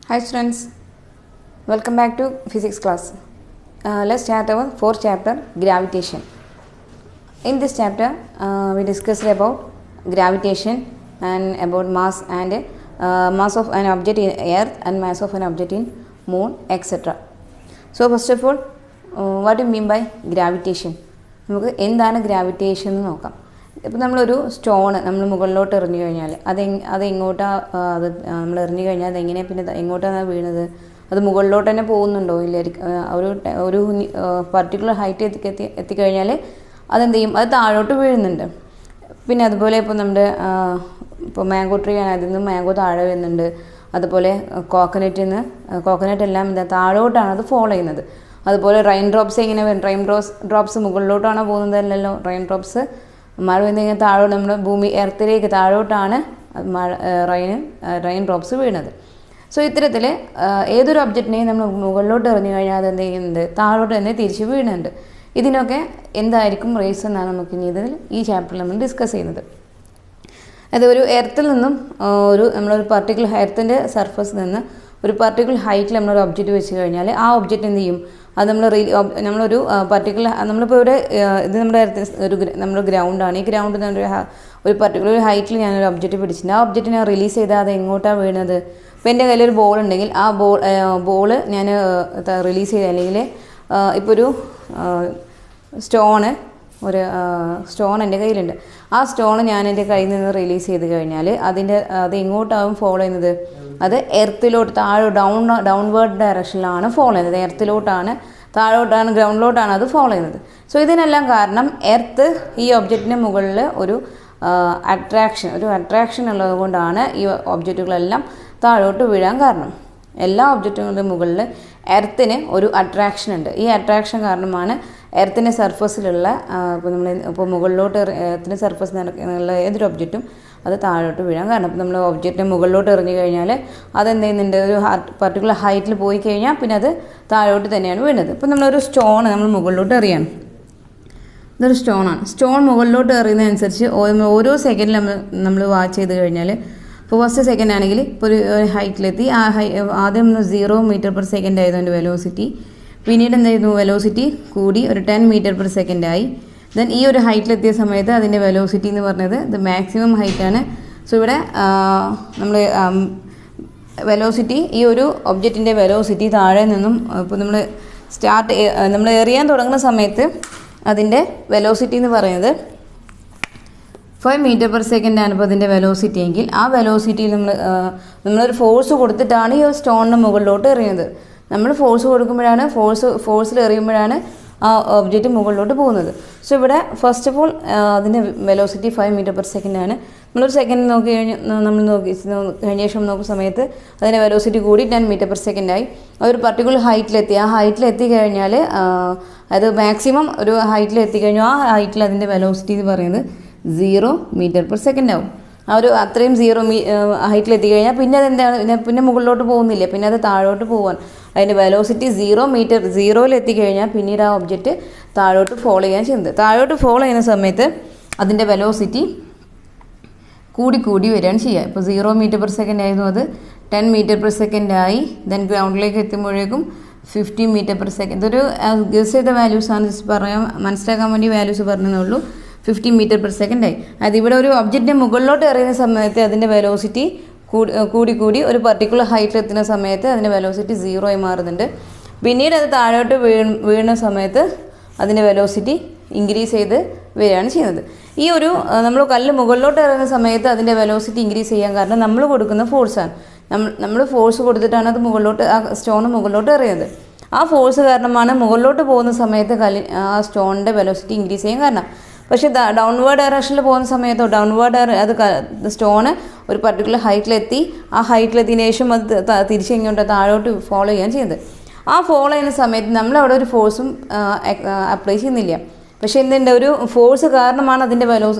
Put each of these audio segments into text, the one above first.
Hi students, welcome back to physics class. Let's start our fourth chapter, gravitation. In this chapter, we discussed about gravitation and about mass and mass of an object in earth and mass of an object in moon, etc. So first of all, what do you mean by gravitation? നമുക്ക് എന്താണ് gravitation എന്ന് നോക്കാം. ഇപ്പോൾ നമ്മളൊരു stone നമ്മൾ മുകളിലോട്ട് എറിഞ്ഞു കഴിഞ്ഞാൽ അത് എങ്ങോട്ടാണ് അത് നമ്മൾ എറിഞ്ഞു കഴിഞ്ഞാൽ അതെങ്ങനെ പിന്നെ എങ്ങോട്ടാണ് വീണത്, അത് മുകളിലോട്ട് തന്നെ പോകുന്നുണ്ടോ ഇല്ല, ഒരു പർട്ടിക്കുലർ ഹൈറ്റ് എത്തിക്കഴിഞ്ഞാൽ അതെന്ത് ചെയ്യും, അത് താഴോട്ട് വീഴുന്നുണ്ട്. പിന്നെ അതുപോലെ ഇപ്പോൾ നമ്മുടെ ഇപ്പോൾ മാംഗോ ട്രീ ആണ്, അതിൽ നിന്ന് മാംഗോ താഴെ വരുന്നുണ്ട്. അതുപോലെ കോക്കനട്ട് എല്ലാം എന്താ താഴോട്ടാണ് അത് ഫോളോ ചെയ്യുന്നത്. അതുപോലെ റെയിൻ ഡ്രോപ്സ് എങ്ങനെ വരും, റെയിൻ ഡ്രോപ്സ് മുകളിലോട്ടാണോ പോകുന്നതല്ലല്ലോ, റെയിൻ ഡ്രോപ്സ് മഴ വന്നിങ്ങനെ താഴോട്ട് നമ്മുടെ ഭൂമി എർത്തിലേക്ക് താഴോട്ടാണ് റെയിൻ ഡ്രോപ്സ് വീണത്. സോ ഇത്തരത്തിൽ ഏതൊരു ഒബ്ജക്റ്റിനെയും നമ്മൾ മുകളിലോട്ട് എറിഞ്ഞു കഴിഞ്ഞാൽ അത് എന്ത് ചെയ്യുന്നുണ്ട്, താഴോട്ട് തന്നെ തിരിച്ച് വീഴുന്നുണ്ട്. ഇതിനൊക്കെ എന്തായിരിക്കും റീസൺ എന്നാണ് നമുക്ക് ഇനി ഇതിൽ ഈ ചാപ്റ്ററിൽ നമ്മൾ ഡിസ്കസ് ചെയ്യുന്നത്. അത് ഒരു എർത്തിൽ നിന്നും നമ്മളൊരു പർട്ടിക്കുലർ എർത്തിൻ്റെ സർഫസിൽ നിന്ന് ഒരു പർട്ടിക്കുലർ ഹൈറ്റിൽ നമ്മളൊരു ഒബ്ജക്റ്റ് വെച്ച് കഴിഞ്ഞാൽ ആ ഒബ്ജക്റ്റ് എന്ത് ചെയ്യും, അത് നമ്മളൊരു പർട്ടിക്കുലർ നമ്മളിപ്പോൾ ഇവിടെ ഇത് നമ്മുടെ ഗ്രൗണ്ടാണ്. ഈ ഗ്രൗണ്ട് ഒരു പർട്ടിക്കുലർ ഹൈറ്റിൽ ഞാനൊരു ഒബ്ജക്റ്റ് പിടിച്ചിട്ടുണ്ട്. ആ ഒബ്ജക്റ്റ് ഞാൻ റിലീസ് ചെയ്താൽ അത് എങ്ങോട്ടാണ് വീണത്. ഇപ്പോൾ എൻ്റെ കയ്യിലൊരു ബോൾ ഉണ്ടെങ്കിൽ ആ ബോള് ഞാൻ റിലീസ് ചെയ്ത്, അല്ലെങ്കിൽ ഇപ്പോൾ ഒരു സ്റ്റോൺ എൻ്റെ കയ്യിലുണ്ട്. ആ സ്റ്റോൺ ഞാൻ എൻ്റെ കയ്യിൽ നിന്ന് റിലീസ് ചെയ്ത് കഴിഞ്ഞാൽ അത് എങ്ങോട്ടാവും ഫോളോ ചെയ്യുന്നത്, അത് എർത്തിലോട്ട് ഡൗൺവേർഡ് ഡയറക്ഷനിലാണ് ഫോളോ ചെയ്യുന്നത്. എർത്തിലോട്ടാണ്, താഴോട്ടാണ്, ഗ്രൗണ്ടിലോട്ടാണ് അത് ഫോളോ ചെയ്യുന്നത്. സോ ഇതിനെല്ലാം കാരണം എർത്ത് ഈ ഒബ്ജക്റ്റിന് മുകളിൽ ഒരു അട്രാക്ഷൻ ഉള്ളത് കൊണ്ടാണ് ഈ ഒബ്ജക്റ്റുകളെല്ലാം താഴോട്ട് വീഴാൻ കാരണം. എല്ലാ ഒബ്ജക്റ്റുകളുടെ മുകളിൽ എർത്തിന് ഒരു അട്രാക്ഷൻ ഉണ്ട്. ഈ അട്രാക്ഷൻ കാരണമാണ് എർത്തിൻ്റെ സർഫസിലുള്ള ഇപ്പോൾ മുകളിലോട്ട് എർത്തിൻ്റെ സർഫസിൽ നടക്കുന്ന ഏതൊരു ഒബ്ജക്റ്റും അത് താഴോട്ട് വീഴാൻ കാരണം. അപ്പോൾ നമ്മൾ ഒബ്ജക്റ്റിനെ മുകളിലോട്ട് എറിഞ്ഞു കഴിഞ്ഞാൽ അതെന്ത് ചെയ്യുന്നുണ്ട്, ഒരു പർട്ടിക്കുലർ ഹൈറ്റിൽ പോയി കഴിഞ്ഞാൽ പിന്നെ അത് താഴോട്ട് തന്നെയാണ് വീണത്. ഇപ്പോൾ നമ്മളൊരു സ്റ്റോൺ നമ്മൾ മുകളിലോട്ട് എറിയാണ്, ഇതൊരു സ്റ്റോണാണ്. സ്റ്റോൺ മുകളിലോട്ട് എറിയുന്നതനുസരിച്ച് ഓരോ സെക്കൻഡിൽ നമ്മൾ വാച്ച് ചെയ്ത് കഴിഞ്ഞാൽ, ഇപ്പോൾ ഫസ്റ്റ് സെക്കൻഡ് ആണെങ്കിൽ ഇപ്പോൾ ഒരു ഹൈറ്റിലെത്തി, ആദ്യം 0 മീറ്റർ പെർ സെക്കൻഡ് ആയിരുന്നു അതിൻ്റെ വെലോസിറ്റി. പിന്നീട് എന്തായിരുന്നു, വെലോസിറ്റി കൂടി ഒരു 10 മീറ്റർ പെർ സെക്കൻഡ് ആയി. ദെൻ ഈ ഒരു ഹൈറ്റിലെത്തിയ സമയത്ത് അതിൻ്റെ വെലോസിറ്റി എന്ന് പറഞ്ഞത് ഇത് മാക്സിമം ഹൈറ്റാണ്. സോ ഇവിടെ നമ്മൾ വെലോസിറ്റി, ഈ ഒരു ഒബ്ജക്റ്റിൻ്റെ വെലോസിറ്റി താഴെ നിന്നും ഇപ്പോൾ നമ്മൾ എറിയാൻ തുടങ്ങുന്ന സമയത്ത് അതിൻ്റെ വെലോസിറ്റി എന്ന് പറയുന്നത് 5 മീറ്റർ പെർ സെക്കൻഡ് ആണ് ഇപ്പോൾ അതിൻ്റെ വെലോസിറ്റി എങ്കിൽ, ആ വെലോസിറ്റിയിൽ നമ്മളൊരു ഫോഴ്സ് കൊടുത്തിട്ടാണ് ഈ സ്റ്റോണിന് മുകളിലോട്ട് എറിയുന്നത്. നമ്മൾ ഫോഴ്സ് കൊടുക്കുമ്പോഴാണ്, ഫോഴ്സിൽ എറിയുമ്പോഴാണ് ആ ഒബ്ജക്റ്റ് മുകളിലോട്ട് പോകുന്നത്. സോ ഇവിടെ ഫസ്റ്റ് ഓഫ് ഓൾ അതിൻ്റെ വെലോസിറ്റി 5 മീറ്റർ പെർ സെക്കൻഡ് ആണ്. നമ്മളൊരു സെക്കൻഡ് കഴിഞ്ഞ ശേഷം നോക്കുന്ന സമയത്ത് അതിൻ്റെ വെലോസിറ്റി കൂടി 10 മീറ്റർ പെർ സെക്കൻഡ് ആയി. അതൊരു പർട്ടിക്കുലർ ഹൈറ്റിലെത്തി, ആ ഹൈറ്റിലെത്തി കഴിഞ്ഞാൽ അത് മാക്സിമം ഒരു ഹൈറ്റിൽ എത്തിക്കഴിഞ്ഞാൽ ആ ഹൈറ്റിൽ അതിൻ്റെ വെലോസിറ്റി എന്ന് പറയുന്നത് 0 മീറ്റർ പെർ സെക്കൻഡ് ആവും. ആ ഒരു അത്രയും 0 ഹൈറ്റിൽ എത്തിക്കഴിഞ്ഞാൽ പിന്നെ അതെന്താണ്, പിന്നെ മുകളിലോട്ട് പോകുന്നില്ല, പിന്നെ അത് താഴോട്ട് പോകാൻ അതിൻ്റെ വെലോസിറ്റി 0 എത്തിക്കഴിഞ്ഞാൽ പിന്നീട് ആ ഒബ്ജക്റ്റ് താഴോട്ട് ഫോളോ ചെയ്യാൻ ചെയ്യുന്നത്. താഴോട്ട് ഫോളോ ചെയ്യുന്ന സമയത്ത് അതിൻ്റെ വെലോസിറ്റി കൂടി വരികയാണ് ചെയ്യുക. ഇപ്പോൾ 0 മീറ്റർ പെർ സെക്കൻഡ് ആയിരുന്നു, അത് 10 മീറ്റർ പെർ സെക്കൻഡ് ആയി. ദെൻ ഗ്രൗണ്ടിലേക്ക് എത്തുമ്പോഴേക്കും 50 മീറ്റർ പെർ സെക്കൻഡ്. ഇതൊരു ഗസ് ചെയ്ത വാല്യൂസാണ്, മനസ്സിലാക്കാൻ വേണ്ടി വാല്യൂസ് പറഞ്ഞതേ ഉള്ളൂ. 50 മീറ്റർ പെർ സെക്കൻഡ് ആയി. അത് ഇവിടെ ഒരു ഒബ്ജക്റ്റിൻ്റെ മുകളിലോട്ട് എറിയുന്ന സമയത്ത് അതിൻ്റെ വെലോസിറ്റി കൂടി ഒരു പർട്ടിക്കുലർ ഹൈറ്റിൽ എത്തുന്ന സമയത്ത് അതിൻ്റെ വെലോസിറ്റി 0 ആയി മാറുന്നുണ്ട്. പിന്നീട് അത് താഴോട്ട് വീഴുന്ന സമയത്ത് അതിൻ്റെ വെലോസിറ്റി ഇൻക്രീസ് ചെയ്ത് വരികയാണ് ചെയ്യുന്നത്. ഈ ഒരു നമ്മൾ കല്ല് മുകളിലോട്ട് എറിയുന്ന സമയത്ത് അതിൻ്റെ വെലോസിറ്റി ഇൻക്രീസ് ചെയ്യാൻ കാരണം നമ്മൾ കൊടുക്കുന്ന ഫോഴ്സാണ്. നമ്മൾ ഫോഴ്സ് കൊടുത്തിട്ടാണ് അത് ആ സ്റ്റോൺ മുകളിലോട്ട് എറിയുന്നത്. ആ ഫോഴ്സ് കാരണമാണ് മുകളിലോട്ട് പോകുന്ന സമയത്ത് ആ സ്റ്റോണിൻ്റെ വെലോസിറ്റി ഇൻക്രീസ് ചെയ്യാൻ കാരണം. പക്ഷേ ഡൗൺവേർഡ് ഡയറക്ഷനിൽ പോകുന്ന സമയത്തോ അത് സ്റ്റോണ് ഒരു പർട്ടിക്കുലർ ഹൈറ്റിലെത്തി, ആ ഹൈറ്റിലെത്തിയതിനു ശേഷം അത് തിരിച്ചിങ്ങോട്ട് താഴോട്ട് ഫോളോ ചെയ്യാൻ ചെയ്യുന്നത്. ആ ഫോളോ ചെയ്യുന്ന സമയത്ത് നമ്മളവിടെ ഒരു ഫോഴ്സും അപ്ലൈ ചെയ്യുന്നില്ല. പക്ഷേ എന്തുണ്ട്, ഒരു ഫോഴ്സ് കാരണമാണ് അതിൻ്റെ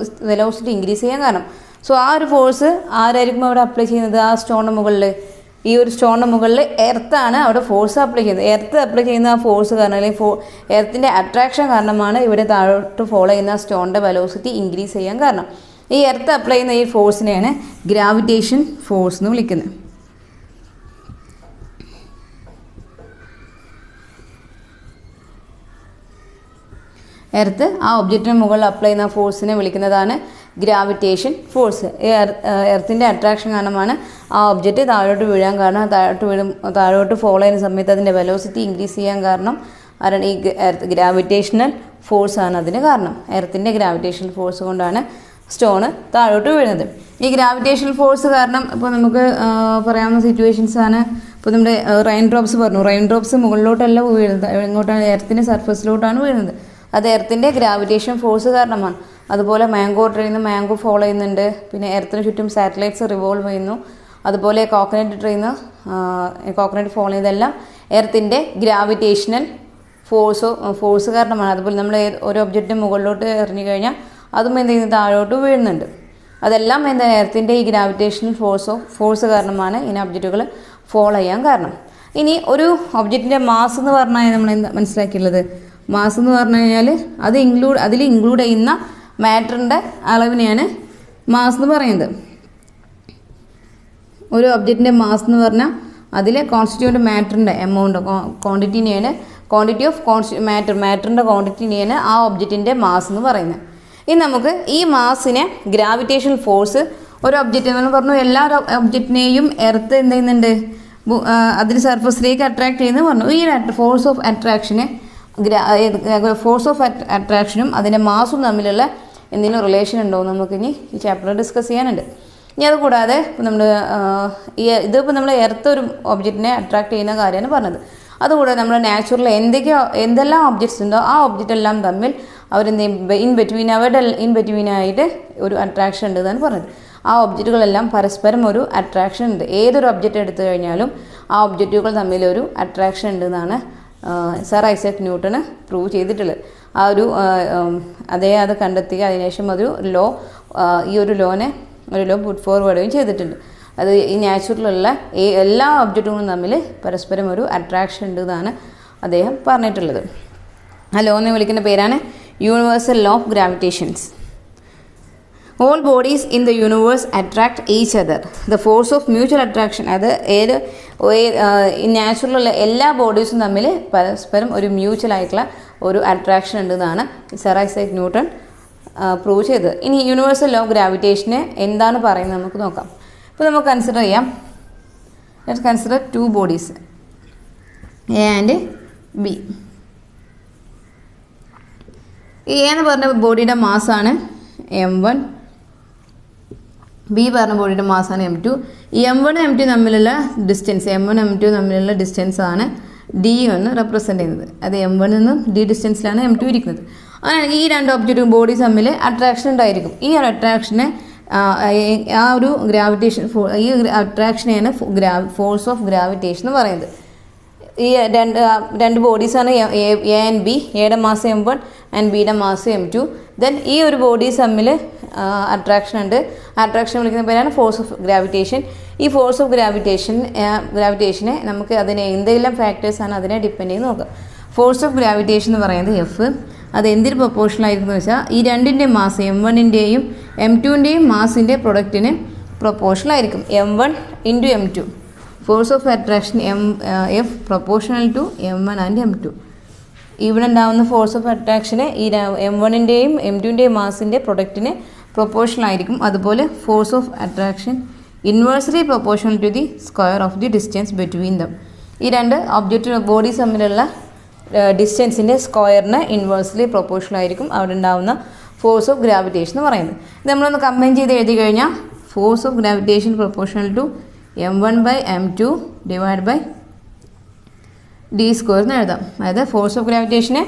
വെലോസിറ്റി ഇൻക്രീസ് ചെയ്യാൻ കാരണം. സോ ആ ഒരു ഫോഴ്സ് ആരായിരിക്കും അവിടെ അപ്ലൈ ചെയ്യുന്നത്, ആ സ്റ്റോണിന് മുകളിൽ, ഈ ഒരു സ്റ്റോണിന് മുകളിൽ എർത്താണ് അവിടെ ഫോഴ്സ് അപ്ലൈ ചെയ്യുന്നത്. എർത്ത് അപ്ലൈ ചെയ്യുന്ന ആ ഫോഴ്സ് കാരണം, അല്ലെങ്കിൽ എർത്തിൻ്റെ അട്രാക്ഷൻ കാരണമാണ് ഇവിടെ താഴോട്ട് ഫോളോ ചെയ്യുന്ന സ്റ്റോണിൻ്റെ വെലോസിറ്റി ഇൻക്രീസ് ചെയ്യാൻ കാരണം. ഈ എർത്ത് അപ്ലൈ ചെയ്യുന്ന ഈ ഫോഴ്സിനെയാണ് ഗ്രാവിറ്റേഷൻ ഫോഴ്സ് എന്ന് വിളിക്കുന്നത്. എർത്ത് ആ ഒബ്ജക്റ്റിന് മുകളിൽ അപ്ലൈ ചെയ്യുന്ന ഫോഴ്സിനെ വിളിക്കുന്നതാണ് ഗ്രാവിറ്റേഷൻ ഫോഴ്സ്. ഈ എർത്തിൻ്റെ അട്രാക്ഷൻ കാരണമാണ് ആ ഒബ്ജക്റ്റ് താഴോട്ട് വീഴാൻ കാരണം. താഴോട്ട് ഫോളോ ചെയ്യുന്ന സമയത്ത് അതിൻ്റെ വെലോസിറ്റി ഇൻക്രീസ് ചെയ്യാൻ കാരണം ആരാണ്? ഈ ഗ്രാവിറ്റേഷണൽ ഫോഴ്സാണ് അതിന് കാരണം. എർത്തിൻ്റെ ഗ്രാവിറ്റേഷണൽ ഫോഴ്സ് കൊണ്ടാണ് സ്റ്റോണ് താഴോട്ട് വീഴുന്നത്. ഈ ഗ്രാവിറ്റേഷണൽ ഫോഴ്സ് കാരണം ഇപ്പോൾ നമുക്ക് പറയാവുന്ന സിറ്റുവേഷൻസാണ്. ഇപ്പോൾ നമ്മുടെ റെയിൻ ഡ്രോപ്സ് പറഞ്ഞു. റെയിൻ ഡ്രോപ്സ് മുകളിലോട്ടല്ല വീഴുന്നത്, എങ്ങോട്ടാണ്? എർത്തിൻ്റെ സർഫസിലോട്ടാണ് വീഴുന്നത്. അത് എർത്തിൻ്റെ ഗ്രാവിറ്റേഷൻ ഫോഴ്സ് കാരണമാണ്. അതുപോലെ മാംഗോ ട്രീയിൽ നിന്ന് മാംഗോ ഫോളോ ചെയ്യുന്നുണ്ട്. പിന്നെ എർത്തിന് ചുറ്റും സാറ്റലൈറ്റ്സ് റിവോൾവ് ചെയ്യുന്നു. അതുപോലെ കോക്കനട്ട് ട്രീയിൽ നിന്ന് കോക്കനട്ട് ഫോളോ ചെയ്തെല്ലാം എർത്തിൻ്റെ ഗ്രാവിറ്റേഷണൽ ഫോഴ്സ് കാരണമാണ്. അതുപോലെ നമ്മൾ ഒരു ഒബ്ജക്റ്റിന് മുകളിലോട്ട് എറിഞ്ഞു കഴിഞ്ഞാൽ അതും എന്ത് ചെയ്യുന്നത്? താഴോട്ട് വീഴുന്നുണ്ട്. അതെല്ലാം എന്താണ്? എർത്തിൻ്റെ ഈ ഗ്രാവിറ്റേഷണൽ ഫോഴ്സ് കാരണമാണ് ഇങ്ങനെ ഒബ്ജക്റ്റുകൾ ഫോളോ ചെയ്യാൻ കാരണം. ഇനി ഒരു ഒബ്ജക്റ്റിൻ്റെ മാസ് എന്ന് പറഞ്ഞാൽ നമ്മൾ എന്താ മനസ്സിലാക്കിയുള്ളത്? മാസ് എന്ന് പറഞ്ഞു കഴിഞ്ഞാൽ അതിൽ ഇൻക്ലൂഡ് ചെയ്യുന്ന മാറ്ററിൻ്റെ അളവിനെയാണ് മാസ് എന്ന് പറയുന്നത്. ഒരു ഒബ്ജക്റ്റിൻ്റെ മാസ് എന്ന് പറഞ്ഞാൽ അതിലെ കോൺസ്റ്റിറ്റ്യൂട്ട് മാറ്ററിൻ്റെ എമൗണ്ട് ക്വാണ്ടിറ്റിനെയാണ് ക്വാണ്ടിറ്റി ഓഫ് മാറ്ററിൻ്റെ ക്വാണ്ടിറ്റിനെയാണ് ആ ഒബ്ജക്റ്റിൻ്റെ മാസ് എന്ന് പറയുന്നത്. ഇനി നമുക്ക് ഈ മാസിനെ ഗ്രാവിറ്റേഷണൽ ഫോഴ്സ് ഒരു ഒബ്ജക്റ്റ് എന്ന് പറഞ്ഞു. എല്ലാ ഒബ്ജക്റ്റിനെയും എർത്ത് എന്ത് ചെയ്യുന്നുണ്ട്? അതിന് സർഫസിലേക്ക് അട്രാക്ട് ചെയ്യുന്നത് പറഞ്ഞു. ഈ ഫോഴ്സ് ഓഫ് അട്രാക്ഷനും അതിൻ്റെ മാസും തമ്മിലുള്ള എന്തെങ്കിലും റിലേഷൻ ഉണ്ടോ എന്ന് നമുക്കിനി ഈ ചാപ്റ്ററിൽ ഡിസ്കസ് ചെയ്യാനുണ്ട്. ഇനി അതുകൂടാതെ നമ്മൾ ഇതിപ്പോൾ നമ്മൾ എർത്ത് ഒരു ഒബ്ജക്റ്റിനെ അട്രാക്ട് ചെയ്യുന്ന കാര്യമാണ് പറഞ്ഞത്. അതുകൂടാതെ നമ്മൾ നാച്ചുറൽ എന്തെല്ലാം ഒബ്ജക്ട്സ് ഉണ്ടോ ആ ഒബ്ജക്റ്റ് എല്ലാം തമ്മിൽ ഇൻ ബിറ്റ്വീനായിട്ട് ഒരു അട്രാക്ഷൻ ഉണ്ട് എന്നാണ് പറഞ്ഞത്. ആ ഒബ്ജക്റ്റുകളെല്ലാം പരസ്പരം ഒരു അട്രാക്ഷൻ ഉണ്ട്. ഏതൊരു ഒബ്ജക്റ്റ് എടുത്തു കഴിഞ്ഞാലും ആ ഒബ്ജക്റ്റുകൾ തമ്മിലൊരു അട്രാക്ഷൻ ഉണ്ട് എന്നാണ് സർ ഐസക് ന്യൂട്ടൺ പ്രൂവ് ചെയ്തിട്ടുള്ളത്. അത് കണ്ടെത്തി അതിനുശേഷം ഈ ഒരു ലോ പുട്ട് ഫോർവേഡും ചെയ്തിട്ടുണ്ട്. അത് ഈ നാച്ചുറലുള്ള എല്ലാ ഒബ്ജക്റ്റുകളും തമ്മിൽ പരസ്പരം ഒരു അട്രാക്ഷൻ ഉണ്ട് എന്നാണ് അദ്ദേഹം പറഞ്ഞിട്ടുള്ളത്. ആ ലോനെ വിളിക്കുന്ന പേരാണ് universal law of gravitations. All bodies in the universe attract each other. The force of mutual attraction. അത് ഈ നാച്ചുറലുള്ള എല്ലാ ബോഡീസും തമ്മിൽ പരസ്പരം ഒരു മ്യൂച്വൽ ആയിട്ടുള്ള ഒരു അട്രാക്ഷൻ ഉണ്ടെന്നാണ് സർ ഐസക് ന്യൂട്ടൺ പ്രൂവ് ചെയ്തത്. ഇനി യൂണിവേഴ്സൽ ലോ ഓഫ് ഗ്രാവിറ്റേഷന് എന്താണ് പറയുന്നത് നമുക്ക് നോക്കാം. ഇപ്പോൾ നമുക്ക് കൺസിഡർ ചെയ്യാം. Let's consider 2 bodies A and B. A എന്ന് പറഞ്ഞ ബോഡിയുടെ മാസാണ് m1, ബി പറഞ്ഞ ബോഡിയുടെ മാസാണ് m2. m1 m2 തമ്മിലുള്ള ഡിസ്റ്റൻസ് m1 തമ്മിലുള്ള ഡിസ്റ്റൻസ് ആണ് d എന്ന് റെപ്രസെൻ്റ് ചെയ്യുന്നത്. അത് m1 നിന്നും d ഡിസ്റ്റൻസിലാണ് m2 ഇരിക്കുന്നത്. അങ്ങനെ ഈ രണ്ട് ഒബ്ജക്റ്റും ബോഡീസ് തമ്മിൽ അട്രാക്ഷൻ ഉണ്ടായിരിക്കും. ഈ ഒരു അട്രാക്ഷനെ ആ ഒരു ഈ അട്രാക്ഷനെയാണ് ഫോഴ്സ് ഓഫ് ഗ്രാവിറ്റേഷൻ എന്ന് പറയുന്നത്. ഈ രണ്ട് ബോഡീസാണ് എ ആൻഡ് ബി. എയുടെ മാസ് m1 ആൻഡ് ബിയുടെ മാസ് m2. ദെൻ ഈ ഒരു ബോഡീസ് തമ്മിൽ അട്രാക്ഷൻ ഉണ്ട്. അട്രാക്ഷൻ വിളിക്കുന്ന പേരാണ് ഫോഴ്സ് ഓഫ് ഗ്രാവിറ്റേഷൻ. ഈ ഫോഴ്സ് ഓഫ് ഗ്രാവിറ്റേഷനെ നമുക്ക് എന്തെല്ലാം ഫാക്ടേഴ്സാണ് അതിനെ ഡിപ്പെൻഡ് ചെയ്ത് നോക്കാം. ഫോഴ്സ് ഓഫ് ഗ്രാവിറ്റേഷൻ എന്ന് പറയുന്നത് എഫ്. അത് എന്തിന് പ്രൊപ്പോർഷണൽ ആയിരിക്കും എന്ന് വെച്ചാൽ ഈ രണ്ടിൻ്റെ മാസ് m1ൻ്റെയും m2ൻ്റെയും മാസിൻ്റെ പ്രൊഡക്റ്റിന് പ്രൊപ്പോർഷണൽ ആയിരിക്കും. m1 × m2. Force of attraction F proportional to m1 and m2. ഇവിടെ ഉണ്ടാകുന്ന ഫോഴ്സ് ഓഫ് അട്രാക്ഷന് ഈ m1ൻ്റെയും m2ൻ്റെയും മാസിൻ്റെ പ്രൊഡക്റ്റിന് പ്രൊപ്പോർഷണൽ ആയിരിക്കും. അതുപോലെ force of attraction inversely proportional to the square of the distance between them. ഈ രണ്ട് ബോഡീസ് തമ്മിലുള്ള ഡിസ്റ്റൻസിൻ്റെ സ്ക്വയറിന് ഇൻവേഴ്സ്ലി പ്രൊപ്പോർഷണൽ ആയിരിക്കും അവിടെ ഉണ്ടാകുന്ന ഫോഴ്സ് ഓഫ് ഗ്രാവിറ്റേഷൻ എന്ന് പറയുന്നത്. ഇത് നമ്മളൊന്ന് കമ്പൈൻ ചെയ്ത് എഴുതി കഴിഞ്ഞാൽ force of gravitation proportional to m1/m2 / d² എന്ന് എഴുതാം. അതായത് ഫോഴ്സ് ഓഫ് ഗ്രാവിറ്റേഷന്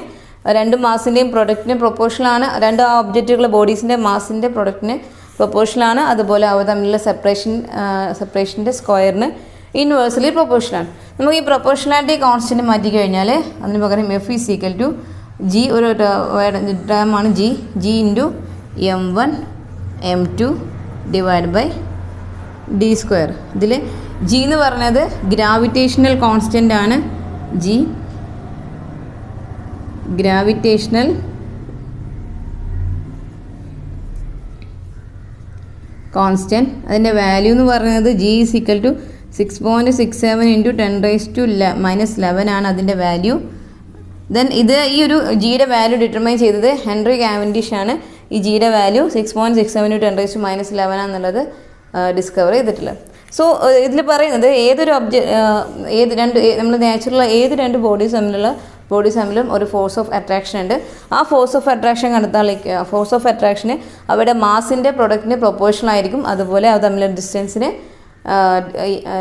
രണ്ട് മാസിൻ്റെയും പ്രൊഡക്റ്റിന് പ്രൊപ്പോർഷനാണ്. രണ്ട് ഒബ്ജക്റ്റുകൾ ബോഡീസിൻ്റെ മാസിൻ്റെ പ്രൊഡക്റ്റിന് പ്രൊപ്പോർഷനാണ്. അതുപോലെ അവ തമ്മിലുള്ള സെപ്പറേഷൻ്റെ സ്ക്വയറിന് ഇൻവേഴ്സ്ലി പ്രൊപ്പോർഷനാണ്. നമുക്ക് ഈ പ്രൊപ്പോർഷനാലിറ്റി കോൺസ്റ്റൻറ്റ് മാറ്റി കഴിഞ്ഞാൽ അതിന് പകരം F is equal to G, ഒരു ടേമാണ് ജി × m1 m2 / d². ഇതിൽ ജി എന്ന് പറഞ്ഞത് ഗ്രാവിറ്റേഷണൽ കോൺസ്റ്റൻ്റ് ആണ്. G gravitational constant. അതിൻ്റെ വാല്യൂ എന്ന് പറയുന്നത് ജി ഈസ് ഈക്വൽ ടു 6.67 × 10⁻⁻11 ആണ് അതിൻ്റെ വാല്യൂ. ദെൻ ഇത് ഈ ഒരു ജിയുടെ വാല്യൂ ഡിറ്റർമൈൻ ചെയ്തത് ഹെൻറി കാവൻഡിഷ് ആണ്. ഈ ജിയുടെ വാല്യൂ 6.67 × 10⁻11 എന്നുള്ളത് ഡിസ്കവർ ചെയ്തിട്ടുള്ളത്. സോ ഇതിൽ പറയുന്നത് ഏതൊരു നമ്മൾ നാച്ചുറൽ ഏത് രണ്ട് ബോഡീസ് തമ്മിലും ഒരു ഫോഴ്സ് ഓഫ് അട്രാക്ഷൻ ഉണ്ട്. ആ ഫോഴ്സ് ഓഫ് അട്രാക്ഷൻ കണ്ടെത്താൻ ഫോഴ്സ് ഓഫ് അട്രാക്ഷന് അവരുടെ മാസിൻ്റെ പ്രൊഡക്റ്റിന് പ്രൊപ്പോർഷണൽ ആയിരിക്കും. അതുപോലെ അത് തമ്മിലുള്ള ഡിസ്റ്റൻസിന്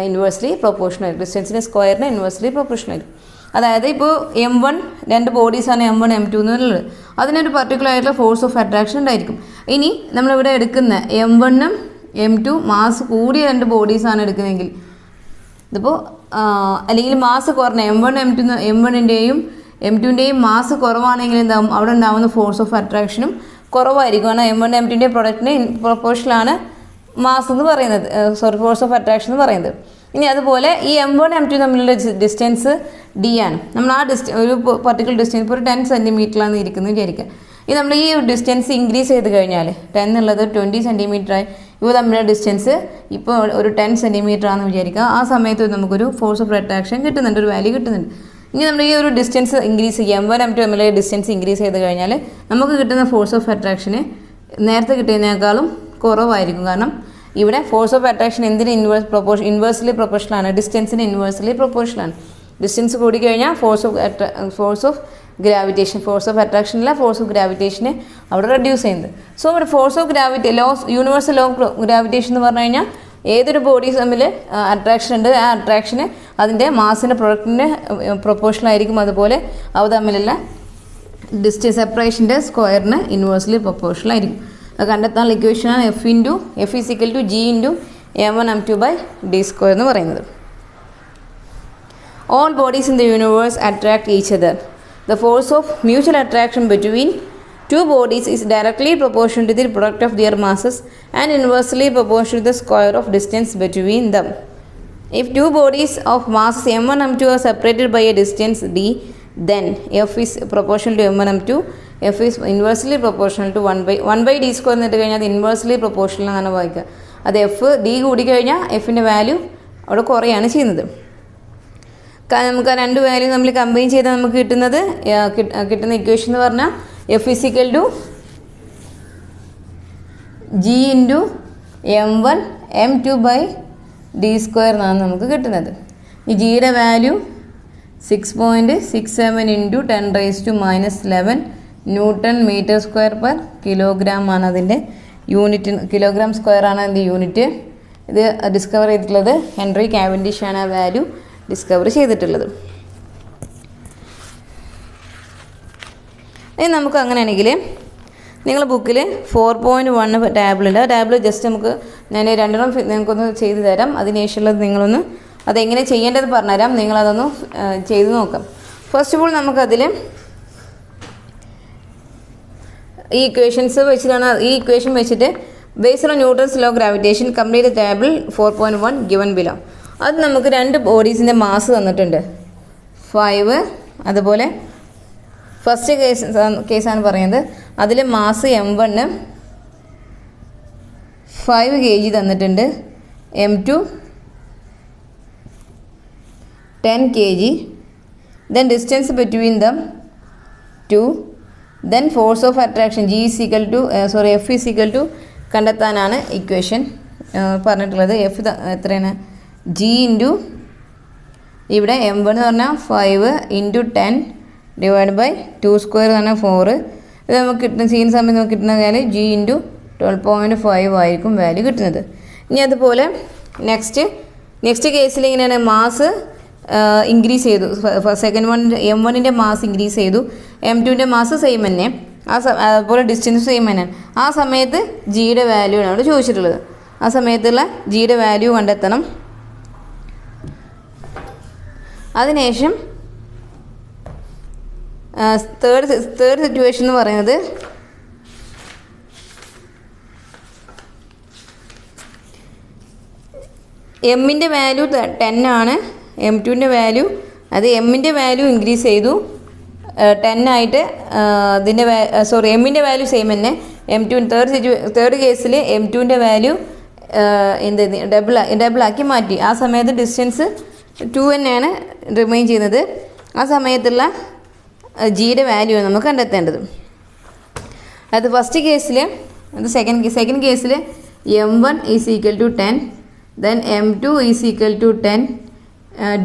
ഇൻവേഴ്സ്ലി പ്രൊപ്പോർഷണൽ ആയിരിക്കും. ഡിസ്റ്റൻസിന് സ്ക്വയറിന് ഇൻവേഴ്സ്ലി പ്രൊപ്പോർഷണൽ ആയിരിക്കും. അതായത് ഇപ്പോൾ M1 രണ്ട് ബോഡീസാണ് M1 M2 എന്നുള്ളത്. അതിനൊരു പർട്ടിക്കുലർ ആയിട്ടുള്ള ഫോഴ്സ് ഓഫ് അട്രാക്ഷൻ ഉണ്ടായിരിക്കും. ഇനി നമ്മളിവിടെ എടുക്കുന്ന M1 ഉം M2 മാസ് കൂടിയ രണ്ട് ബോഡീസാണ് എടുക്കുന്നതെങ്കിൽ, ഇതിപ്പോൾ അല്ലെങ്കിൽ മാസ് കുറഞ്ഞ M1ൻ്റെയും M2ൻ്റെയും മാസ് കുറവാണെങ്കിൽ എന്താകും, അവിടെ ഉണ്ടാകുന്ന ഫോഴ്സ് ഓഫ് അട്രാക്ഷനും കുറവായിരിക്കും. കാരണം M1 M2ൻ്റെ പ്രൊഡക്റ്റിന് പ്രൊപ്പോർഷനാണ് മാസ് എന്ന് പറയുന്നത്, ഫോഴ്സ് ഓഫ് അട്രാക്ഷൻ എന്ന് പറയുന്നത്. ഇനി അതുപോലെ ഈ M1 M2 തമ്മിലുള്ള ഡിസ്റ്റൻസ് D ആണ്. നമ്മൾ ആ ഒരു പർട്ടിക്കുലർ ഡിസ്റ്റൻസ് ഇപ്പോൾ ഒരു 10 സെൻറ്റിമീറ്ററിലാണ് ഇരിക്കുന്നത് വിചാരിക്കുക. ഇത് നമ്മൾ ഈ ഡിസ്റ്റൻസ് ഇൻക്രീസ് ചെയ്ത് കഴിഞ്ഞാൽ 10 എന്നുള്ളത് 20 സെൻറ്റിമീറ്ററായി. ഇവ തമ്മിലുള്ള ഡിസ്റ്റൻസ് ഇപ്പോൾ ഒരു 10 സെൻറ്റിമീറ്റർ ആണെന്ന് വിചാരിക്കുക. ആ സമയത്ത് നമുക്കൊരു ഫോഴ്സ് ഓഫ് അട്രാക്ഷൻ കിട്ടുന്നുണ്ട്, ഒരു വാല്യൂ കിട്ടുന്നുണ്ട്. ഇനി നമ്മൾ ഈ ഒരു ഡിസ്റ്റൻസ് ഇൻക്രീസ് ചെയ്യുക, M1 M2 തമ്മിലുള്ള ഡിസ്റ്റൻസ് ഇൻക്രീസ് ചെയ്ത് കഴിഞ്ഞാൽ നമുക്ക് കിട്ടുന്ന ഫോഴ്സ് ഓഫ് അട്രാക്ഷന് നേരത്തെ കിട്ടിയതിനേക്കാളും കുറവായിരിക്കും. കാരണം ഇവിടെ ഫോഴ്സ് ഓഫ് അട്രാക്ഷൻ എന്തിന് ഇൻവേഴ്സ്ലി പ്രൊപ്പോർഷണലാണ്, ഡിസ്റ്റൻസിന് ഇൻവേഴ്സ്ലി പ്രൊപ്പോർഷണലാണ്. ഡിസ്റ്റൻസ് കൂടിക്കഴിഞ്ഞാൽ force of gravitation, force of അട്രാക്ഷനില്ല, ഫോഴ്സ് ഓഫ് ഗ്രാവിറ്റേഷനെ അവിടെ റെഡ്യൂസ് ചെയ്യുന്നത്. സോ ഇവിടെ force of universal law of gravitation എന്ന് പറഞ്ഞു കഴിഞ്ഞാൽ ഏതൊരു ബോഡീസ് തമ്മിൽ അട്രാക്ഷൻ ഉണ്ട്, ആ അട്രാക്ഷന് അതിൻ്റെ മാസിൻ്റെ പ്രൊഡക്റ്റിൻ്റെ പ്രൊപ്പോർഷണൽ ആയിരിക്കും. അതുപോലെ അവ തമ്മിലുള്ള ഡിസ്റ്റൻസ് സെപ്പറേഷൻ്റെ സ്ക്വയറിന് ഇൻവേഴ്സ്ലി പ്രൊപ്പോർഷണൽ ആയിരിക്കും. അത് കണ്ടെത്താനുള്ള ഇക്വേഷനാണ് F = G × M1 M2/d² എന്ന് പറയുന്നത്. All bodies in the universe attract each other. The force of mutual attraction between two bodies is directly proportional to the product of their masses and inversely proportional to the square of distance between them. If two bodies of masses M1 M2 are separated by a distance d, then F is proportional to M1 M2. F is inversely proportional to 1/d² എന്നിട്ട് കഴിഞ്ഞാൽ അത് inversely proportional എന്നാണ് വായിക്കുക. അത് D കൂടിക്കഴിഞ്ഞാൽ Fൻ്റെ value അവിടെ കുറയാണ് ചെയ്യുന്നത്. നമുക്ക് ആ രണ്ട് വാല്യൂ നമ്മൾ കമ്പൈൻ ചെയ്താൽ നമുക്ക് കിട്ടുന്ന ഇക്വേഷൻ എന്ന് പറഞ്ഞാൽ F = G × M1 M2/d² എന്നാണ് നമുക്ക് കിട്ടുന്നത്. ഈ ജിയുടെ വാല്യൂ 6.67 × 10⁻⁻11 Nm²/kg ആണ് അതിൻ്റെ യൂണിറ്റ്. കിലോഗ്രാം സ്ക്വയർ ആണ് അതിൻ്റെ യൂണിറ്റ്. ഇത് ഡിസ്കവർ ചെയ്തിട്ടുള്ളത് ഹെൻറി കാവൻഡിഷ് ആണ് ആ വാല്യൂ ഡിസ്കവർ ചെയ്തിട്ടുള്ളത്. ഇനി നമുക്ക് അങ്ങനെയാണെങ്കിൽ നിങ്ങൾ ബുക്കിൽ 4.1 ടാബിളുണ്ട്. ആ ടാബിൾ ജസ്റ്റ് ഞാൻ രണ്ടെണ്ണം നിങ്ങൾക്കൊന്ന് ചെയ്തു തരാം. അതിനുശേഷമുള്ളത് നിങ്ങളൊന്ന് അതെങ്ങനെ ചെയ്യേണ്ടത് പറഞ്ഞുതരാം, നിങ്ങളതൊന്ന് ചെയ്ത് നോക്കാം. ഫസ്റ്റ് ഓഫ് ഓൾ നമുക്കതിൽ ഈ ഇക്വേഷൻസ് വെച്ചിട്ടാണ്, ഈ ഇക്വേഷൻ വെച്ചിട്ട് based on Newton's law of gravitation complete table 4.1 given below. അത് നമുക്ക് രണ്ട് ബോഡീസിൻ്റെ മാസ് തന്നിട്ടുണ്ട് 5. അതുപോലെ ഫസ്റ്റ് കേസാണ് പറയുന്നത്. അതിൽ മാസ് M1 5 kg തന്നിട്ടുണ്ട്, M2 10 kg. Then distance between dum 2. Then force of attraction F = കണ്ടെത്താനാണ് ഇക്വേഷൻ പറഞ്ഞിട്ടുള്ളത്. F എത്രയാണ്, G × ഇവിടെ M1 എന്ന് പറഞ്ഞാൽ 5 × 10 / 2² എന്ന് പറഞ്ഞാൽ 4. ഇത് നമുക്ക് ചെയ്യുന്ന സമയത്ത് നമുക്ക് കിട്ടുന്ന വാല്യൂ G × 12.5 ആയിരിക്കും വാല്യൂ കിട്ടുന്നത്. ഇനി അതുപോലെ നെക്സ്റ്റ് കേസിൽ ഇങ്ങനെയാണ് മാസ് ഇൻക്രീസ് ചെയ്തു. M1ൻ്റെ മാസ് ഇൻക്രീസ് ചെയ്തു, M2ൻ്റെ മാസ് സെയിം തന്നെ, അതുപോലെ ഡിസ്റ്റൻസ് സെയിം തന്നെയാണ്. ആ സമയത്ത് ജിയുടെ വാല്യൂ ആണ് അവിടെ ചോദിച്ചിട്ടുള്ളത്. ആ സമയത്തുള്ള ജിയുടെ വാല്യൂ കണ്ടെത്തണം. അതിനുശേഷം തേർഡ് സിറ്റുവേഷൻ എന്ന് പറയുന്നത് എമ്മിൻ്റെ വാല്യൂ 10 ആണ്, M2ൻ്റെ വാല്യൂ എമ്മിൻ്റെ വാല്യൂ ഇൻക്രീസ് ചെയ്തു 10 ആയിട്ട്. എമ്മിൻ്റെ വാല്യൂ സെയിം തന്നെ. M2 തേർഡ് കേസിൽ M2ൻ്റെ വാല്യൂ ഡബിളാക്കി മാറ്റി. ആ സമയത്ത് ഡിസ്റ്റൻസ് 2 തന്നെയാണ് റിമൈൻ ചെയ്യുന്നത്. ആ സമയത്തുള്ള ജിയുടെ വാല്യൂ ആണ് നമുക്ക് കണ്ടെത്തേണ്ടത്. അത് ഫസ്റ്റ് കേസിൽ, അത് സെക്കൻഡ് കേസിൽ M1 is equal to 10, then M2 is equal to 10,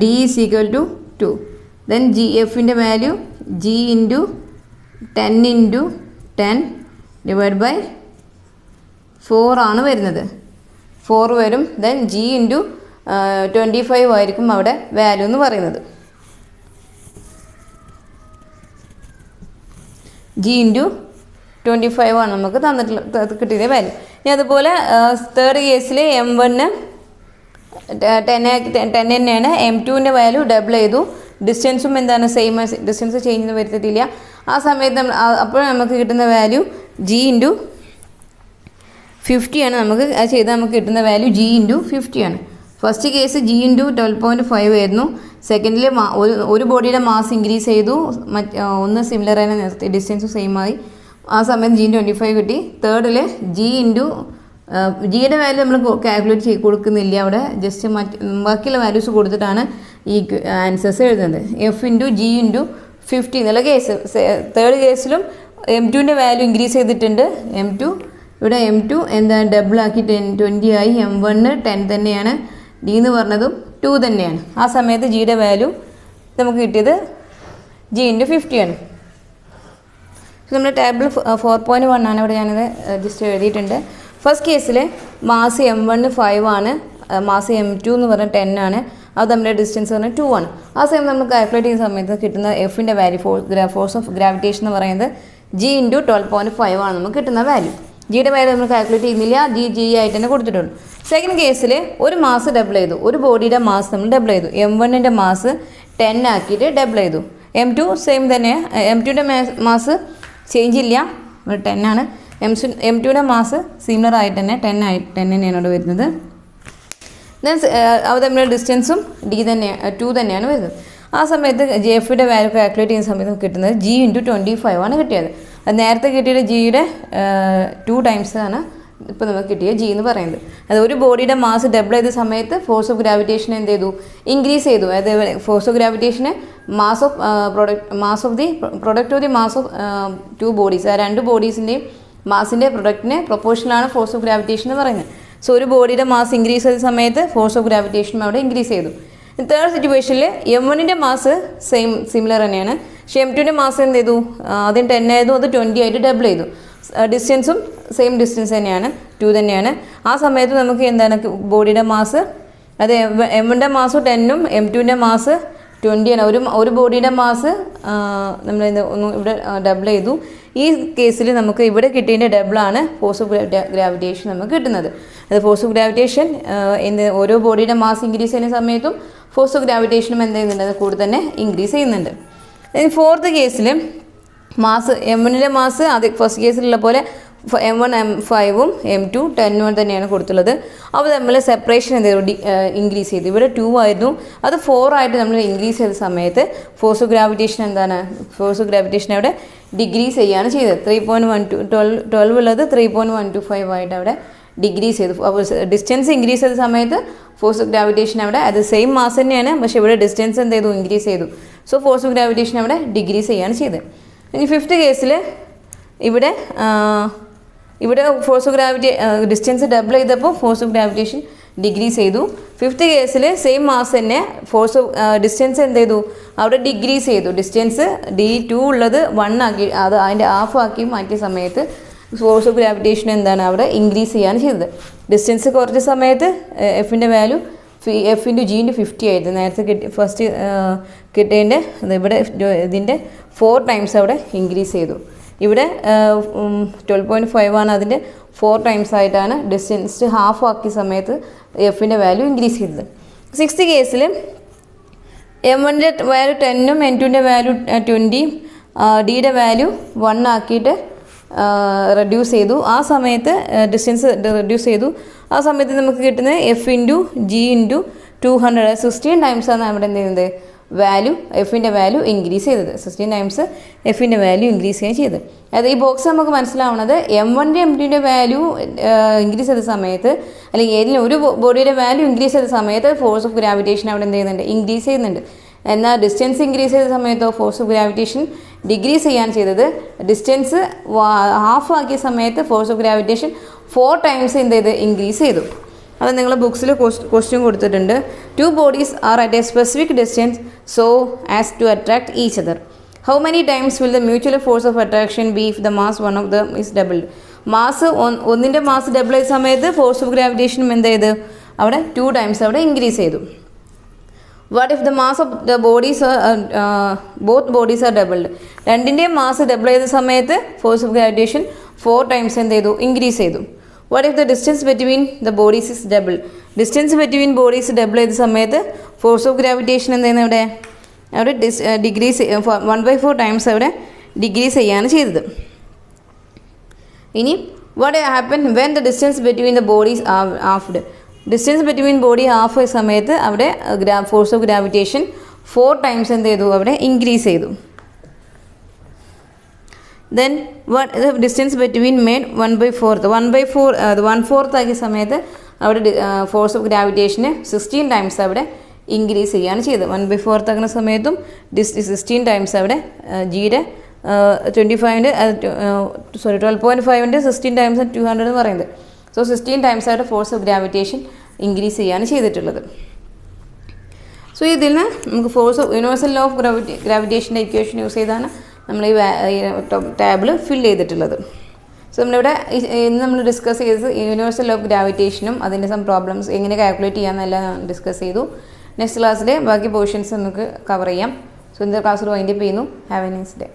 D is equal to 2, then എഫിൻ്റെ value G into 10 into 10 divide by 4 ആണ് വരുന്നത്. 4 വരും. ദെൻ G ഇൻറ്റു 25 ആയിരിക്കും അവിടെ വാല്യൂ എന്ന് പറയുന്നത്. G ഇൻറ്റു 25 ആണ് നമുക്ക് കിട്ടിയ വാല്യൂ. ഇനി അതുപോലെ തേർഡ് കേസിൽ M1 10 തന്നെയാണ്. M2ൻ്റെ വാല്യൂ ഡബിൾ ചെയ്തു. ഡിസ്റ്റൻസും എന്താണ് സെയിം, ഡിസ്റ്റൻസ് ചേഞ്ച് വരുത്തിയിട്ടില്ല. ആ സമയത്ത് അപ്പോൾ നമുക്ക് കിട്ടുന്ന വാല്യൂ G ഇൻറ്റു 50 ആണ്. നമുക്ക് അത് ചെയ്താൽ നമുക്ക് കിട്ടുന്ന വാല്യൂ G ഇൻറ്റു 50 ആണ്. ഫസ്റ്റ് കേസ് G ഇൻറ്റു 12.5 ആയിരുന്നു. സെക്കൻഡിൽ ഒരു ബോഡിയുടെ മാസ് ഇൻക്രീസ് ചെയ്തു, ഒന്ന് സിമിലർ ആയി നിർത്തി, ഡിസ്റ്റൻസ് സെയിം ആയി. ആ സമയത്ത് G 25 കിട്ടി. തേർഡിൽ G ഇൻറ്റു ജിയുടെ വാല്യൂ നമ്മൾ കാൽക്കുലേറ്റ് കൊടുക്കുന്നില്ല അവിടെ, ജസ്റ്റ് ബാക്കിയുള്ള വാല്യൂസ് കൊടുത്തിട്ടാണ് ഈ ആൻസേഴ്സ് എഴുതുന്നത്. F ഇൻറ്റു G ഇൻറ്റു 50 എന്നുള്ള കേസ്. തേർഡ് കേസിലും M2ൻ്റെ വാല്യൂ ഇൻക്രീസ് ചെയ്തിട്ടുണ്ട്. ഇവിടെ M2 എന്താണ് ഡബിൾ ആക്കി 20 ആയി. M1 10 തന്നെയാണ്. D എന്ന് പറഞ്ഞതും 2 തന്നെയാണ്. ആ സമയത്ത് ജിയുടെ വാല്യൂ നമുക്ക് കിട്ടിയത് G ഇൻറ്റു 50 ആണ്. നമ്മുടെ ടേബിൾ 4.1 ആണ് ഇവിടെ ഞാനത് ജസ്റ്റ് എഴുതിയിട്ടുണ്ട്. ഫസ്റ്റ് കേസിൽ മാസ് M1 5 ആണ്, മാസ് M2 എന്ന് പറഞ്ഞാൽ 10 ആണ്. അത് നമ്മുടെ ഡിസ്റ്റൻസ് പറഞ്ഞാൽ 2 ആണ്. ആ സമയം നമ്മൾ കാൽക്കുലേറ്റ് ചെയ്യുന്ന സമയത്ത് കിട്ടുന്ന എഫിൻ്റെ വാല്യൂ, ഫോഴ്സ് ഓഫ് ഗ്രാവിറ്റേഷൻ എന്ന് പറയുന്നത് G ഇൻറ്റു 12.5 ആണ് നമുക്ക് കിട്ടുന്ന വാല്യൂ. ജിയുടെ വാല്യൂ നമ്മൾ കാൽക്കുലേറ്റ് ചെയ്യുന്നില്ല, G ആയിട്ട് തന്നെ കൊടുത്തിട്ടുള്ളൂ. സെക്കൻഡ് കേസിൽ ഒരു മാസ് ഡബിൾ ചെയ്തു, ഒരു ബോഡിയുടെ മാസ് നമ്മൾ ഡബിൾ ചെയ്തു. M1ൻ്റെ മാസ് 10 ആക്കിയിട്ട് ഡബിൾ ചെയ്തു. M2 സെയിം തന്നെ, M2ൻ്റെ മാസ് ചേഞ്ച് ഇല്ല, 10 ആണ്. M2ൻ്റെ മാസ് സിമിലർ ആയിട്ട് തന്നെ 10 തന്നെയാണ് അവിടെ വരുന്നത്. ദെൻ അവ തമ്മിലുള്ള ഡിസ്റ്റൻസും D 2 തന്നെയാണ് വരുന്നത്. ആ സമയത്ത് JFയുടെ വാല്യൂ കാൽക്കുലേറ്റ് ചെയ്യുന്ന സമയത്ത് കിട്ടുന്നത് G ഇൻറ്റു 25 ആണ് കിട്ടിയത്. അത് നേരത്തെ കിട്ടിയത് ജിയുടെ 2 ടൈംസ് ആണ് ഇപ്പോൾ നമുക്ക് കിട്ടിയ G എന്ന് പറയുന്നത്. അത് ഒരു ബോഡിയുടെ മാസ് ഡബിൾ ചെയ്ത സമയത്ത് ഫോഴ്സ് ഓഫ് ഗ്രാവിറ്റേഷൻ എന്ത് ചെയ്തു, ഇൻക്രീസ് ചെയ്തു. അതായത് ഫോഴ്സ് ഓഫ് ഗ്രാവിറ്റേഷന് mass of product of the mass of 2 bodies, ആ 2 ബോഡീസിൻ്റെയും മാസിൻ്റെ പ്രൊഡക്റ്റിന് പ്രൊപ്പോർഷനാണ് ഫോഴ്സ് ഓഫ് ഗ്രാവിറ്റേഷൻ എന്ന് പറയുന്നത്. സോ ഒരു ബോഡിയുടെ മാസ് ഇൻക്രീസ് ചെയ്ത സമയത്ത് ഫോഴ്സ് ഓഫ് ഗ്രാവിറ്റേഷനും അവിടെ ഇൻക്രീസ് ചെയ്തു. തേർഡ് സിറ്റുവേഷനിൽ M1ൻ്റെ മാസ് സിമിലർ തന്നെയാണ്. പക്ഷേ M2ൻ്റെ മാസ് എന്ത് ചെയ്തു, ആദ്യം 10 ആയിരുന്നു, അത് 20 ആയിട്ട് ഡബിൾ ചെയ്തു. ഡിസ്റ്റൻസും സെയിം ഡിസ്റ്റൻസ് തന്നെയാണ്, 2 തന്നെയാണ്. ആ സമയത്ത് നമുക്ക് എന്താണ് ബോഡിയുടെ മാസ്, അത് M1ൻ്റെ മാസ് 10ഉം M2ൻ്റെ മാസ് 20 ആണ്. ഒരു ബോഡിയുടെ മാസ് നമ്മൾ ഇവിടെ ഡബിൾ ചെയ്തു. ഈ കേസിൽ നമുക്ക് ഇവിടെ കിട്ടിയതിൻ്റെ ഡബിളാണ് ഫോഴ്സ് ഓഫ് ഗ്രാവിറ്റേഷൻ നമുക്ക് കിട്ടുന്നത്. അത് ഫോഴ്സ് ഓഫ് ഗ്രാവിറ്റേഷൻ ഓരോ ബോഡിയുടെ മാസ് ഇൻക്രീസ് ചെയ്യുന്ന സമയത്തും ഫോഴ്സ് ഓഫ് ഗ്രാവിറ്റേഷനും എന്ത് ചെയ്യുന്നുണ്ട്, അത് കൂടെ തന്നെ ഇൻക്രീസ് ചെയ്യുന്നുണ്ട്. ഫോർത്ത് കേസിൽ മാസ് M1ൻ്റെ മാസ് അത് ഫസ്റ്റ് കേസിലുള്ള പോലെ M1 5ഉം M2 10 തന്നെയാണ് കൊടുത്തുള്ളത്. അപ്പോൾ നമ്മൾ സെപ്പറേഷൻ എന്ത് ചെയ്തു, ഇൻക്രീസ് ചെയ്തു. ഇവിടെ 2 ആയിരുന്നു, അത് 4 ആയിട്ട് നമ്മൾ ഇൻക്രീസ് ചെയ്ത സമയത്ത് ഫോഴ്സ് ഓഫ് ഗ്രാവിറ്റേഷൻ എന്താണ്, ഫോഴ്സ് ഓഫ് ഗ്രാവിറ്റേഷൻ അവിടെ ഡിഗ്രീസ് ചെയ്യുകയാണ് ചെയ്തത്. 3.12 ഉള്ളത് 3.125 ആയിട്ട് അവിടെ ഡിഗ്രീസ് ചെയ്തു. അപ്പോൾ ഡിസ്റ്റൻസ് ഇൻക്രീസ് ചെയ്ത സമയത്ത് ഫോഴ്സ് ഓഫ് ഗ്രാവിറ്റേഷൻ അവിടെ അത് സെയിം മാസ് തന്നെയാണ്, പക്ഷേ ഇവിടെ ഡിസ്റ്റൻസ് എന്ത് ചെയ്തു, ഇൻക്രീസ് ചെയ്തു. സോ ഫോഴ്സ് ഓഫ് ഗ്രാവിറ്റേഷൻ അവിടെ ഡിഗ്രീസ് ചെയ്യുകയാണ് ചെയ്തത്. ഇനി ഫിഫ്ത്ത് കേസിൽ ഇവിടെ ഫോഴ്സ് ഓഫ് ഡിസ്റ്റൻസ് ഡബിൾ ചെയ്തപ്പോൾ ഫോഴ്സ് ഓഫ് ഗ്രാവിറ്റേഷൻ ഡിഗ്രീസ് ചെയ്തു. ഫിഫ്ത്ത് കേസിൽ സെയിം മാസ് തന്നെ ഫോഴ്സ് ഓഫ് ഡിസ്റ്റൻസ് എന്ത് ചെയ്തു, അവിടെ ഡിഗ്രീസ് ചെയ്തു. ഡിസ്റ്റൻസ് D2 ഉള്ളത് 1 ആക്കി, അത് അതിൻ്റെ ഹാഫ് ആക്കി മാറ്റിയ സമയത്ത് ഫോഴ്സ് ഓഫ് ഗ്രാവിറ്റേഷൻ എന്താണ് അവിടെ ഇൻക്രീസ് ചെയ്യാണ് ചെയ്തത്. ഡിസ്റ്റൻസ് കുറച്ച സമയത്ത് എഫിൻ്റെ value F into G into 50 ആയിരുന്നു. നേരത്തെ ഫസ്റ്റ് കിട്ടേൻ്റെ ഇവിടെ ഇതിൻ്റെ 4 ടൈംസ് അവിടെ ഇൻക്രീസ് ചെയ്തു. ഇവിടെ 12.5 ആണ്, അതിൻ്റെ 4 ടൈംസ് ആയിട്ടാണ് ഡിസ്റ്റൻസ് ഹാഫ് ആക്കിയ സമയത്ത് എഫിൻ്റെ വാല്യൂ ഇൻക്രീസ് ചെയ്തത്. സിക്സ്ത് കേസിൽ M1ൻ്റെ വാല്യൂ 10ഉം M2ൻ്റെ വാല്യൂ 20, ഡിയുടെ വാല്യൂ 1 ആക്കിയിട്ട് റെഡ്യൂസ് ചെയ്തു. ആ സമയത്ത് ഡിസ്റ്റൻസ് റെഡ്യൂസ് ചെയ്തു. ആ സമയത്ത് നമുക്ക് കിട്ടുന്നത് F ഇൻറ്റു G ഇൻറ്റു 200 16 ടൈംസാണ് അവിടെ എന്ത് ചെയ്യുന്നത്, വാല്യൂ എഫിൻ്റെ വാല്യൂ ഇൻക്രീസ് ചെയ്തത്. 16 ടൈംസ് എഫിൻ്റെ വാല്യൂ ഇൻക്രീസ് ചെയ്യുകയും ചെയ്തത്. അതായത് ഈ ബോക്സ് നമുക്ക് മനസ്സിലാവുന്നത് M1ൻ്റെ M2ൻ്റെ വാല്യൂ ഇൻക്രീസ് ചെയ്ത സമയത്ത്, അല്ലെങ്കിൽ ഏതെങ്കിലും ഒരു ബോഡിയുടെ വാല്യൂ ഇൻക്രീസ് ചെയ്ത സമയത്ത് ഫോഴ്സ് ഓഫ് ഗ്രാവിറ്റേഷൻ അവിടെ എന്ത് ചെയ്യുന്നുണ്ട്, ഇൻക്രീസ് ചെയ്യുന്നുണ്ട്. എന്നാൽ ഡിസ്റ്റൻസ് ഇൻക്രീസ് ചെയ്ത സമയത്തോ ഫോഴ്സ് ഓഫ് ഗ്രാവിറ്റേഷൻ ഡിക്രീസ് ചെയ്യാണ് ചെയ്തത്. ഡിസ്റ്റൻസ് ഹാഫ് ആക്കിയ സമയത്ത് ഫോഴ്സ് ഓഫ് ഗ്രാവിറ്റേഷൻ 4 ടൈംസ് എന്ത് ചെയ്ത് ഇൻക്രീസ് ചെയ്തു. അത് നിങ്ങൾ ബുക്സിൽ ക്വസ്റ്റ്യൻ കൊടുത്തിട്ടുണ്ട്. 2 bodies are at a specific distance so as to attract each other. How many times will the mutual force of attraction be if the mass one of them is doubled. Mass ഒന്നിൻ്റെ mass double ചെയ്ത സമയത്ത് force of ഗ്രാവിറ്റേഷനും എന്ത് ചെയ്ത് അവിടെ 2 times അവിടെ increase ചെയ്തു. What if the mass of the bodies both bodies are doubled. രണ്ടിൻ്റെയും mass double ചെയ്ത സമയത്ത് ഫോഴ്സ് ഓഫ് ഗ്രാവിറ്റേഷൻ 4 ടൈംസ് എന്ത് ചെയ്തു ഇൻക്രീസ് ചെയ്തു. What if the distance between the bodies is double. Distance between bodies double ചെയ്ത സമയത്ത് force of gravitation എന്ത് ചെയ്യുന്നത് അവിടെ ഡിഗ്രീസ് 1/4 ടൈംസ് അവിടെ ഡിഗ്രീസ് ചെയ്യാണ് ചെയ്തത്. ഇനി what happen when the distance between the bodies halved. Distance between body half ആയ സമയത്ത് അവിടെ ഫോഴ്സ് ഓഫ് ഗ്രാവിറ്റേഷൻ 4 ടൈംസ് എന്ത് ചെയ്തു അവിടെ ഇൻക്രീസ് ചെയ്തു. Then what distance between made 1/4 ആക്കിയ സമയത്ത് അവിടെ ഫോഴ്സ് ഓഫ് ഗ്രാവിറ്റേഷന് 16 ടൈംസ് അവിടെ ഇൻക്രീസ് ചെയ്യാണ് ചെയ്തത്. 1/4 ആക്കുന്ന സമയത്തും 16 ടൈംസ് അവിടെ ജിയുടെ 12.5ൻ്റെ 16 ടൈംസ് 200 എന്ന് പറയുന്നത്. സോ 16 ടൈംസ് അവിടെ ഫോഴ്സ് ഓഫ് ഗ്രാവിറ്റേഷൻ ഇൻക്രീസ് ചെയ്യാണ് ചെയ്തിട്ടുള്ളത്. സോ ഇതിൽ നിന്ന് നമുക്ക് force of universal law of ഗ്രാവിറ്റേഷൻ്റെ ഇക്വേഷൻ യൂസ് ചെയ്താണ് നമ്മൾ ഈ ടാബിൾ ഫിൽ ചെയ്തിട്ടുള്ളത്. സോ നമ്മളിവിടെ ഇന്ന് നമ്മൾ ഡിസ്കസ് ചെയ്തത് യൂണിവേഴ്സൽ ലോ ഓഫ് ഗ്രാവിറ്റേഷനും അതിൻ്റെ സം പ്രോബ്ലംസ് എങ്ങനെ കാൽക്കുലേറ്റ് ചെയ്യാമെന്നെല്ലാം ഡിസ്കസ് ചെയ്തു. നെക്സ്റ്റ് ക്ലാസ്സിലെ ബാക്കി പോർഷൻസ് നമുക്ക് കവർ ചെയ്യാം. സോ ഇന്നത്തെ ക്ലാസ്സിൽ വൈൻഡപ്പ് ചെയ്യുന്നു. Have A nice day.